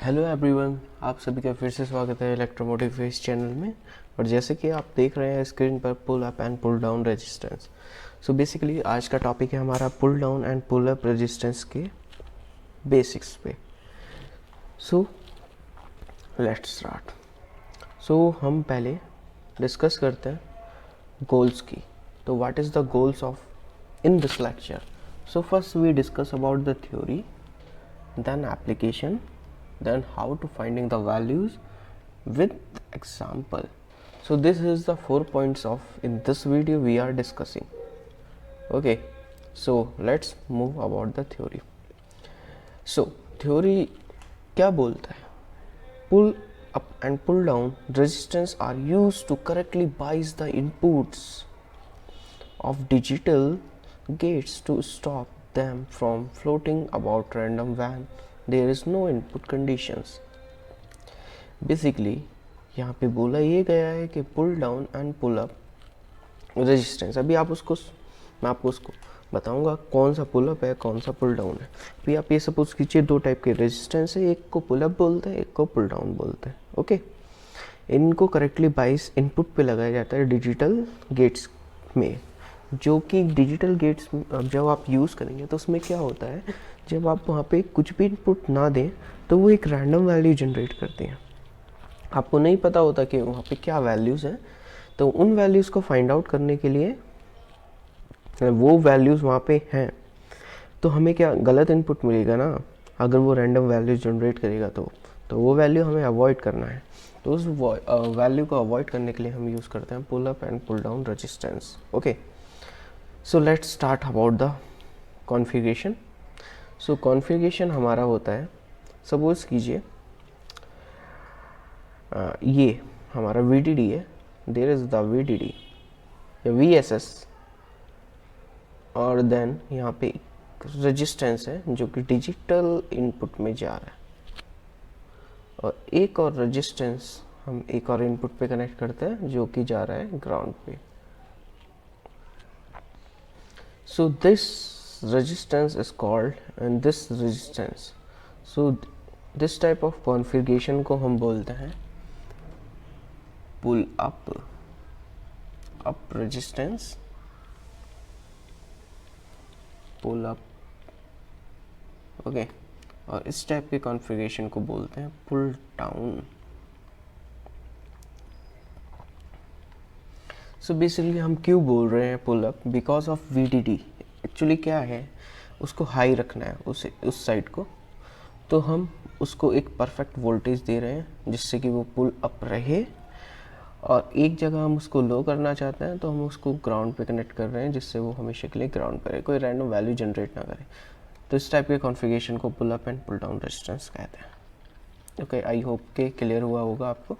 Hello everyone, आप सभी का फिर से स्वागत है इलेक्ट्रोमोटिव फेस चैनल में। और जैसे कि आप देख रहे हैं स्क्रीन पर pull up and pull down resistance. So basically आज का टॉपिक है हमारा pull down and pull up resistance के बेसिक्स पे। So let's start. सो हम पहले डिस्कस करते हैं गोल्स की। तो what is the goals of in this lecture? So first we discuss about the theory, then application, then how to finding the values with example. So this is the 4 points of in this video we are discussing. Okay, so let's move about the theory. So theory क्या बोलता है? Pull up and pull down resistance are used to correctly bias the inputs of digital gates to stop them from floating about random when there is no input conditions. Basically यहाँ पे बोला ये गया है कि pull down and pull up resistance, अभी आप उसको मैं आपको उसको बताऊंगा कौन सा पुल अप है कौन सा पुल डाउन है। अभी आप ये सपोज कीजिए दो टाइप के रेजिस्टेंस है, एक को पुल अप बोलते हैं एक को पुल डाउन बोलते हैं। ओके, इनको करेक्टली बाइस इनपुट पे लगाया जाता है डिजिटल गेट्स में, जो कि डिजिटल गेट्स जब आप यूज़ करेंगे तो उसमें क्या होता है, जब आप वहाँ पे कुछ भी इनपुट ना दें तो वो एक रैंडम वैल्यू जनरेट करते हैं। आपको नहीं पता होता कि वहाँ पे क्या वैल्यूज़ हैं, तो उन वैल्यूज़ को फाइंड आउट करने के लिए वो वैल्यूज़ वहाँ पे हैं तो हमें क्या गलत इनपुट मिलेगा ना, अगर वो रैंडम वैल्यू जनरेट करेगा तो वो वैल्यू हमें अवॉइड करना है। तो उस वैल्यू को अवॉइड करने के लिए हम यूज़ करते हैं pull up and pull down resistance. Okay, so let's start about the configuration. सो कॉन्फ़िगरेशन हमारा होता है, सपोज़ कीजिए ये हमारा VDD है, देयर इज़ द VDD या VSS, और देन यहाँ पे रेजिस्टेंस है जो कि डिजिटल इनपुट में जा रहा है, और एक और रेजिस्टेंस हम एक और इनपुट पे कनेक्ट करते हैं जो कि जा रहा है ग्राउंड पे। So this resistance is called and this resistance, so this type of configuration को हम बोलते हैं pull up resistance, pull up। Okay, और इस टाइप के कॉन्फ़िगरेशन को बोलते हैं पुल डाउन। सो बेसिकली हम क्यों बोल रहे हैं pull up? Because of VDD। Actually क्या है, उसको हाई रखना है उस साइड को, तो हम उसको एक परफेक्ट वोल्टेज दे रहे हैं जिससे कि वो पुल अप रहे, और एक जगह हम उसको लो करना चाहते हैं तो हम उसको ग्राउंड पे कनेक्ट कर रहे हैं जिससे वो हमेशा के लिए ग्राउंड पर रहे, कोई रैंडम वैल्यू जनरेट ना करे। तो इस टाइप के कॉन्फ़िगरेशन को pull up and pull down resistance कहते हैं। ओके, आई होप के क्लियर हुआ होगा आपको।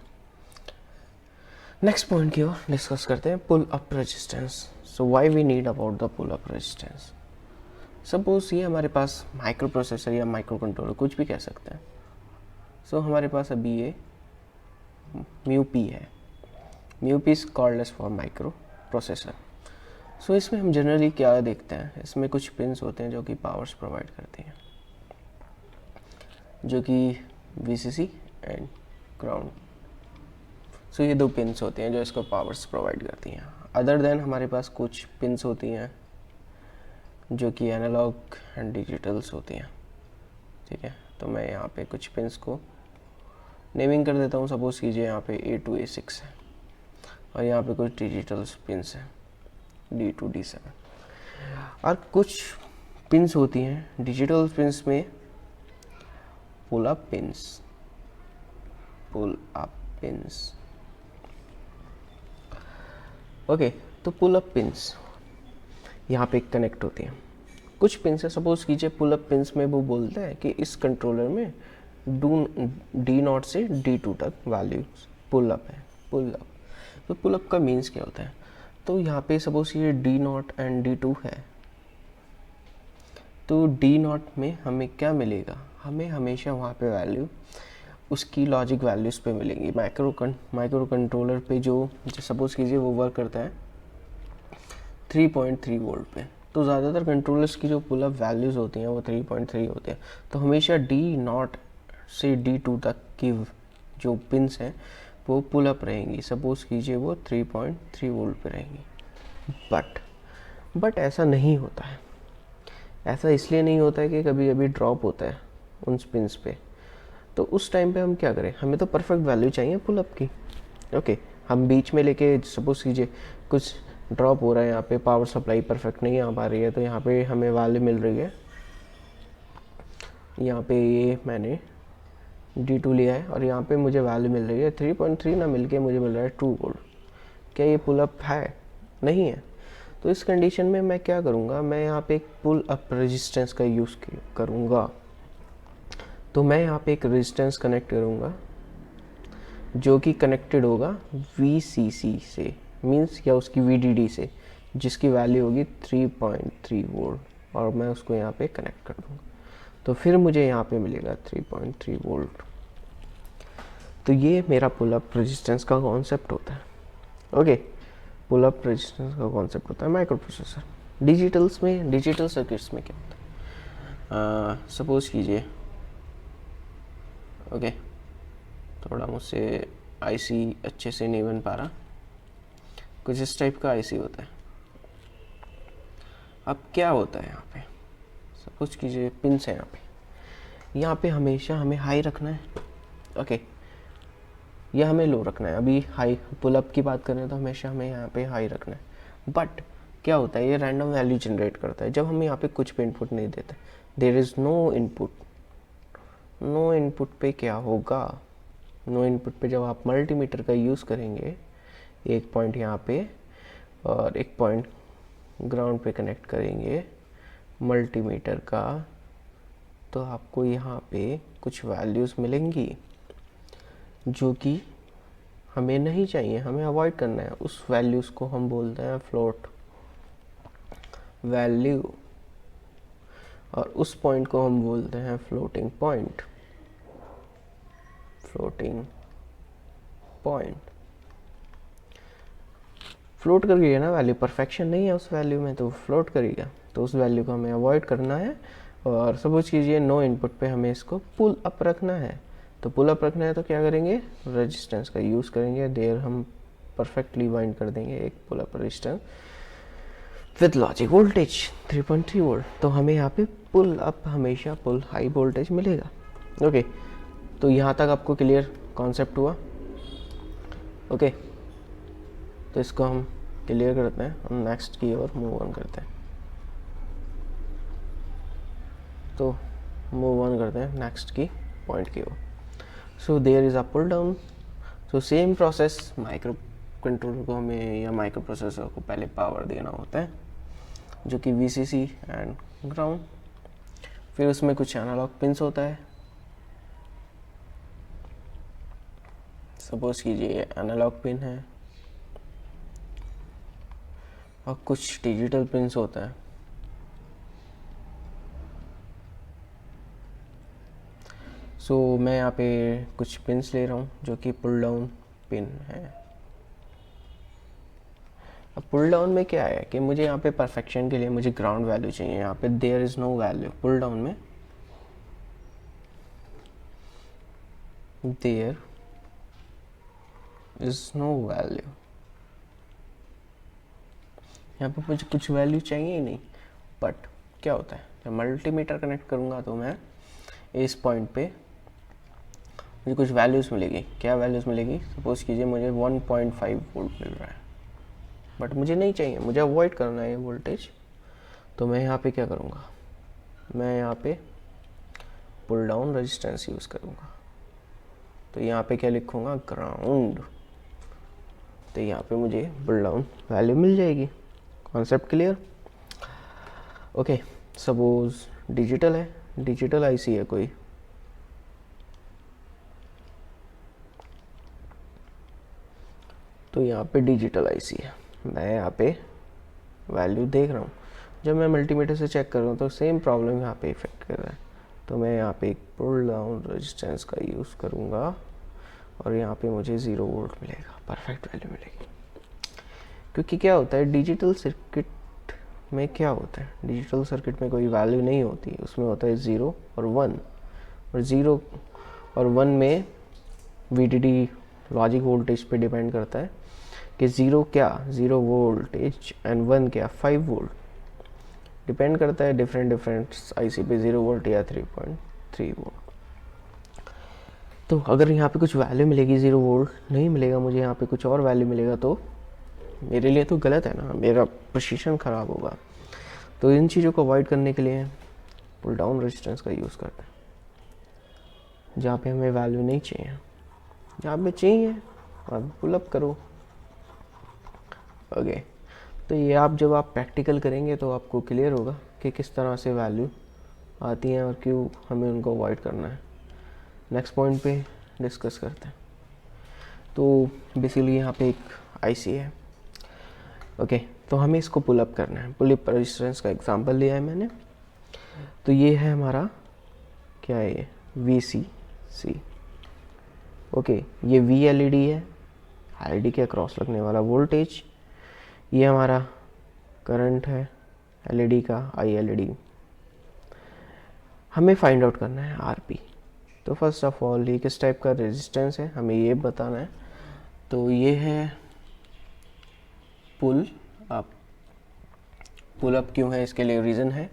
नेक्स्ट पॉइंट की ओर डिस्कस करते हैं pull up resistance. So why we need about the pull up resistance? Suppose ये हमारे पास माइक्रो प्रोसेसर या माइक्रो कंट्रोलर कुछ भी कह सकते हैं। सो हमारे पास अभी ये MUP है, MUP is called as for microprocessor. So इसमें हम जनरली क्या देखते हैं, इसमें कुछ पिन्स होते हैं जो कि पावर्स प्रोवाइड करती हैं, जो कि VCC एंड ग्राउंड। सो ये दो पिन्स होती हैं जो इसको पावर्स प्रोवाइड करती हैं। अदर देन हमारे पास कुछ पिन्स होती हैं जो कि एनालॉग एंड डिजिटल्स होती हैं। ठीक है, तो मैं यहाँ पे कुछ पिन्स को नेमिंग कर देता हूँ। सपोज़ कीजिए यहाँ पे A2 A6 है, और यहाँ पे कुछ डिजिटल्स पिन्स हैं D2 D7, और कुछ पिन्स होती हैं डिजिटल पिन्स में पुल अप पिन्स। ओके, तो पुल अप पिन्स यहाँ पे कनेक्ट होती हैं। कुछ पिन्स है, सपोज़ कीजिए पुल अप पिन्स में वो बोलते हैं कि इस कंट्रोलर में D0 से D2 तक वैल्यूज पुल अप है। पुल अप, तो पुल अप का मीन्स क्या होता है? तो यहाँ पे सपोज़ ये D0 एंड D2 है, तो D0 में हमें क्या मिलेगा, हमें हमेशा वहाँ पे वैल्यू उसकी लॉजिक वैल्यूज़ पे मिलेंगी। माइक्रो कंट्रोलर पे जो सपोज़ कीजिए वो वर्क करता है 3.3 वोल्ट पे, तो ज़्यादातर कंट्रोलर्स की जो पुल अप वैल्यूज़ होती हैं वो 3.3 होते हैं। तो हमेशा D0 से D2 तक की जो पिंस हैं वो पुल अप रहेंगी। सपोज़ कीजिए वो 3.3 वोल्ट पे रहेंगी। बट ऐसा नहीं होता है। ऐसा इसलिए नहीं होता है कि कभी कभी ड्रॉप होता है उन पिंस पे। तो उस टाइम पे हम क्या करें, हमें तो परफेक्ट वैल्यू चाहिए पुल अप की। ओके, हम बीच में लेके सपोज कीजिए कुछ ड्रॉप हो रहा है, यहाँ पे पावर सप्लाई परफेक्ट नहीं आ पा रही है, तो यहाँ पे हमें वैल्यू मिल रही है, यहाँ पे ये मैंने D2 लिया है और यहाँ पे मुझे वैल्यू मिल रही है 3.3 ना मिल के मुझे मिल रहा है 2 वोल्ट। क्या ये पुल अप है? नहीं है। तो इस कंडीशन में मैं क्या करूँगा, मैं यहाँ पे एक पुल अप रेजिस्टेंस का यूज़ करूँगा। तो मैं यहाँ पे एक रेजिस्टेंस कनेक्ट करूँगा जो कि कनेक्टेड होगा VCC से, मींस या उसकी VDD से, जिसकी वैल्यू होगी 3.3 वोल्ट, और मैं उसको यहाँ पे कनेक्ट कर दूँगा। तो फिर मुझे यहाँ पे मिलेगा 3.3 वोल्ट। तो ये मेरा पुल अप रेजिस्टेंस का कॉन्सेप्ट होता है। ओके, पुल अप रेजिस्टेंस का कॉन्सेप्ट होता है माइक्रो प्रोसेसर। डिजिटल सर्किट्स में क्या होता है, सपोज कीजिए, ओके, थोड़ा मुझसे आईसी अच्छे से नहीं बन पा रहा, कुछ इस टाइप का आईसी होता है। अब क्या होता है यहाँ पे, सपोज कीजिए पिंस है यहाँ पे हमेशा हमें हाई रखना है, ओके, या हमें लो रखना है। अभी हाई पुल अप की बात करें तो हमेशा हमें यहाँ पे हाई रखना है। बट क्या होता है, ये रैंडम वैल्यू जनरेट करता है जब हम यहाँ पे कुछ भी इनपुट नहीं देते। There is no input. No input पे क्या होगा, नो इनपुट पे जब आप मल्टीमीटर का यूज़ करेंगे, एक पॉइंट यहाँ पे और एक पॉइंट ग्राउंड पे कनेक्ट करेंगे मल्टीमीटर का, तो आपको यहाँ पे कुछ वैल्यूज़ मिलेंगी जो कि हमें नहीं चाहिए, हमें अवॉइड करना है। उस वैल्यूज़ को हम बोलते हैं फ्लोट वैल्यू, और उस पॉइंट को हम बोलते हैं फ्लोटिंग पॉइंट। फ्लोट कर गई है ना वैल्यू, परफेक्शन नहीं है उस वैल्यू में, तो फ्लोट करेगा। तो उस वैल्यू को हमें अवॉइड करना है। और सपोज कीजिए नो इनपुट पे हमें इसको पुल अप रखना है। तो पुल अप रखना है तो क्या करेंगे, रेजिस्टेंस का यूज़ करेंगे। देयर हम परफेक्टली बाइंड कर देंगे एक pull up resistance with logic voltage 3.3 volt. तो हमें यहाँ पे पुल अप हमेशा पुल हाई वोल्टेज मिलेगा। ओके, तो यहाँ तक आपको क्लियर कॉन्सेप्ट हुआ? ओके, तो इसको हम क्लियर करते हैं, हम नेक्स्ट की ओर मूव ऑन करते हैं। तो मूव ऑन करते हैं नेक्स्ट की पॉइंट की ओर। So there is a pull down. So same process, microcontroller को हमें या माइक्रो प्रोसेसर को पहले पावर देना होता है, जो कि VCC एंड ग्राउंड। फिर उसमें कुछ एनालॉग पिंस होता है। सपोज कीजिए एनालॉग पिन है और कुछ डिजिटल पिंस होता है। सो मैं यहाँ पे कुछ पिंस ले रहा हूँ जो कि पुल डाउन पिन है। अब पुल डाउन में क्या है कि मुझे यहाँ पे परफेक्शन के लिए मुझे ग्राउंड वैल्यू चाहिए। यहाँ पे there is no value, pull down में देयर इज़ नो वैल्यू, यहाँ पे मुझे कुछ वैल्यू चाहिए ही नहीं। बट क्या होता है, जब मल्टीमीटर कनेक्ट करूँगा तो मैं इस पॉइंट पे मुझे कुछ वैल्यूज़ मिलेगी। क्या वैल्यूज़ मिलेगी, सपोज कीजिए मुझे 1.5 वोल्ट मिल रहा है, बट मुझे नहीं चाहिए, मुझे अवॉइड करना है ये वोल्टेज। तो मैं यहाँ पे क्या करूँगा, मैं यहाँ पे पुल डाउन रेजिस्टेंस यूज़ करूँगा। तो यहाँ पे क्या लिखूँगा, ग्राउंड। तो यहाँ पे मुझे पुल डाउन वैल्यू मिल जाएगी। Concept clear? Okay, suppose digital है, डिजिटल आईसी है कोई, तो यहाँ पे डिजिटल आईसी है, मैं यहाँ पे वैल्यू देख रहा हूँ। जब मैं मल्टीमीटर से चेक कर रहा हूँ तो सेम प्रॉब्लम यहाँ पे इफेक्ट कर रहा है। तो मैं यहाँ पे एक पुल डाउन रेजिस्टेंस का यूज़ करूँगा और यहाँ पे मुझे 0 वोल्ट मिलेगा, परफेक्ट वैल्यू मिलेगी। क्योंकि क्या होता है डिजिटल सर्किट में, क्या होता है डिजिटल सर्किट में कोई वैल्यू नहीं होती, उसमें होता है 0 और 1, और 0 और 1 में VDD लॉजिक वोल्टेज पे डिपेंड करता है कि 0 क्या 0 वोल्टेज एंड 1 क्या 5 वोल्ट, डिपेंड करता है डिफरेंट आईसी पे 0 वोल्ट या 3.3 वोल्ट। तो अगर यहाँ पे कुछ वैल्यू मिलेगी 0 वोल्ट नहीं मिलेगा, मुझे यहाँ पे कुछ और वैल्यू मिलेगा, तो मेरे लिए तो गलत है ना, मेरा प्रिसीशन ख़राब होगा। तो इन चीज़ों को अवॉइड करने के लिए पुल डाउन रेजिस्टेंस का यूज़ करते हैं। जहाँ पे हमें वैल्यू नहीं चाहिए, जहाँ पे चाहिए आप पुल अप करो। ओके, तो ये आप जब आप प्रैक्टिकल करेंगे तो आपको क्लियर होगा कि किस तरह से वैल्यू आती हैं और क्यों हमें उनको अवॉइड करना है। नेक्स्ट पॉइंट पे डिस्कस करते हैं। तो बेसिकली यहाँ पे एक आईसी है। ओके, तो हमें इसको पुल अप करना है। पुल अप रेजिस्टेंस का एग्जांपल लिया है मैंने। तो ये है हमारा क्या है, ये VCC। ओके, ये VLED है, LED के अक्रॉस लगने वाला वोल्टेज। ये हमारा करंट है LED का, ILED। हमें फाइंड आउट करना है RP। तो फर्स्ट ऑफ ऑल ये किस टाइप का रेजिस्टेंस है हमें ये बताना है। तो ये है पुल अप। पुल अप क्यों है, इसके लिए रीज़न है,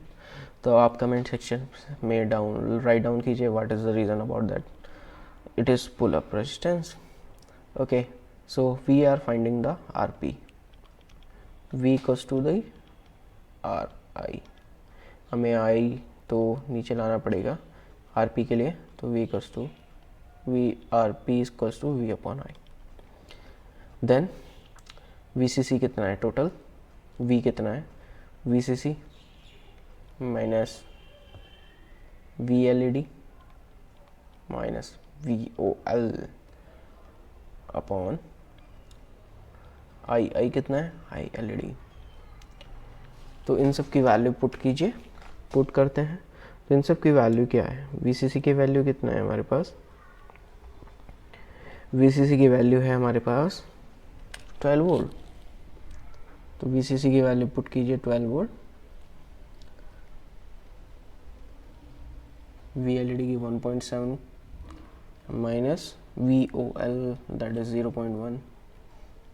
तो आप कमेंट सेक्शन में राइट डाउन कीजिए what is the reason about that it is pull up resistance. Okay, so we are finding the RP। V equals to the RI। हमें I तो नीचे लाना पड़ेगा RP के लिए, तो V equals to RP equals to V upon I। Then VCC कितना है टोटल, V कितना है, VCC minus VLED minus VOL upon I कितना है, ILED। तो इन सब की वैल्यू पुट कीजिए, पुट करते हैं। तो इन सब की वैल्यू क्या है, VCC की वैल्यू कितना है हमारे पास, VCC की वैल्यू है हमारे पास 12 वोल्ट। तो VCC की वैल्यू पुट कीजिए 12 वोल्ट। VLED की 1.7 minus VOL that is 0.1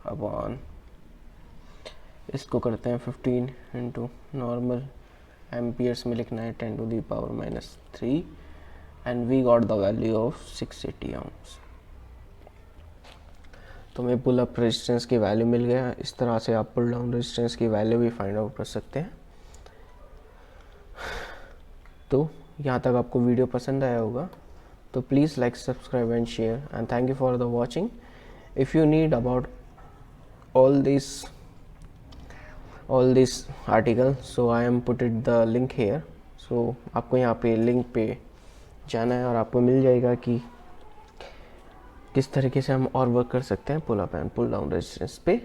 upon, इसको करते हैं 15 इंटू नॉर्मल एम्पियर्स में लिखना है 10 to the power minus 3 and we got the value of 680 ohms। तो हमें पुल अप रेजिस्टेंस की वैल्यू मिल गया। इस तरह से आप पुल डाउन रेजिस्टेंस की वैल्यू भी फाइंड आउट कर सकते हैं। तो यहाँ तक आपको वीडियो पसंद आया होगा तो please like, subscribe and share and thank you for the watching. If you need about all this article, so I am put it the link here। so आपको यहाँ पे लिंक पे जाना है और आपको मिल जाएगा कि किस तरीके से हम और वर्क कर सकते हैं pull up and pull down resistance पे।